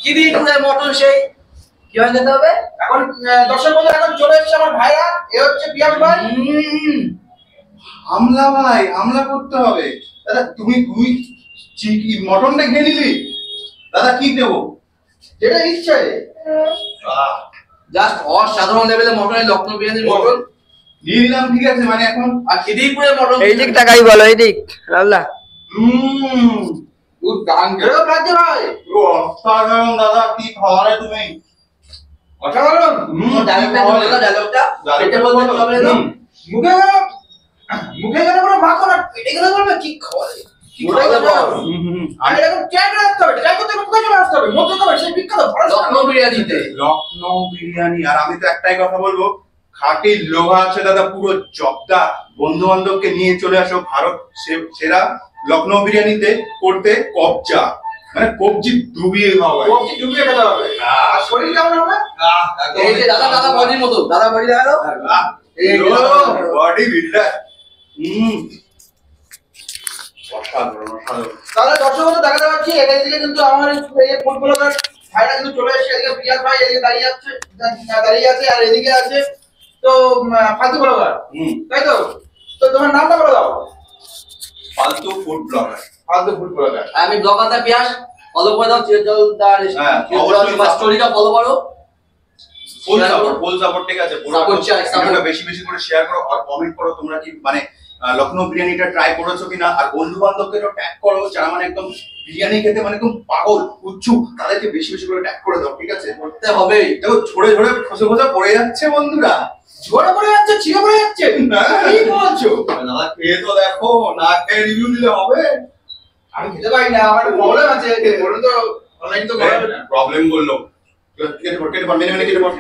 খিদিরপুরে mutton সেই কি হয় যেতে হবে এখন দর্শক বন্ধু এখন চলে এসেছে আমার ভাইরা এ হচ্ছে পিয়াস ভাই হামলা ভাই হামলা করতে হবে দাদা তুমি তুই চিকি মটনটা খেয়ে নিলি দাদা কি দেবো যেটা ইচ্ছে জাস্ট অসাধারণ লেভেলের মটনের লখনৌ বিরিয়ানির মটন নিয়ে নিলাম ঠিক আছে মানে এখন আর খিদিরপুরের মটন এই দিক টাকাই বলো এই দিক লাল্লা তুই গান এরকম লাগছে ভাই অসাধারণ দাদা কি খাওয়ালে তুমি অসাধারণ ডায়লগটা পেটে বলতে হবে না মুখে মুখে গেলে পুরো মাখো না পেটে গেলে বলবে কি খাওয়ালে কি খাওয়ালে আমি এরকম ট্যাগ রাখতে হবে ট্যাগ করতে কোথায় চলে আসতে হবে মধ্যে তো সেই বিখ্যাত লখনৌ বিরিয়ানিতে লখনৌ বিরিয়ানি আর আমি তো একটাই কথা বলবো খাঁটি লোহা আছে দাদা পুরো জব্দা বন্ধু বান্ধবকে নিয়ে চলে আসো ভারত সেরা লখনৌ বিরিয়ানিতে করতে কবজা মানে কবজি ডুবিয়ে খাওয়া কবজি ডুবিয়ে খেতে হবে আর শরীর কেমন হবে এই যে দাদা বডির মতো দাদা বডি দেখালো এই বডি বিল্ডার অসাধারণ অসাধারণ তাহলে দর্শক বন্ধু দেখাতে পাচ্ছি এদিকে কিন্তু আমার এই ফুটবলার ভাইরা কিন্তু চলে এসেছে এদিকে পিয়াস ভাই এদিকে দাঁড়িয়ে আছে আর এদিকে আছে তো ফালতু ব্লগার তাই তো তো তোমার নামটা বলে দাও ফালতু ফুড ব্লগার ফালতু ফুড ব্লগার আমি ব্লগারটা পিয়াস ফলো করে দাও চিরজলদার স্টোরিটা ফলো করো ফুল সাপোর্ট ঠিক আছে ভিডিওটা বেশি বেশি করে শেয়ার করো আর কমেন্ট করো তোমরা কি মানে লখনৌ বিরিয়ানিটা ট্রাই করেছো কিনা আর বন্ধু বান্ধবকে ট্যাগ করো যারা মানে একদম বিরিয়ানি খেতে মানে একদম পাগল উচ্ছুক তাদেরকে বেশি বেশি করে ট্যাগ করে দাও ঠিক আছে করতে হবে দেখো ঝরে ঝরে খসে খসে পড়ে যাচ্ছে বন্ধুরা ঝরে পড়ে যাচ্ছে ছিঁড়ে পড়ে যাচ্ছে কি বলছো দাদা খেয়ে তো দেখো না খেয়ে রিভিউ দিলে হবে আমি খেতে পারি না আমার প্রবলেম আছে বলুন তো অনলাইন তো করা যাবে না প্রবলেম বললো কেটে পড় মেনে মেনে কেটে পড়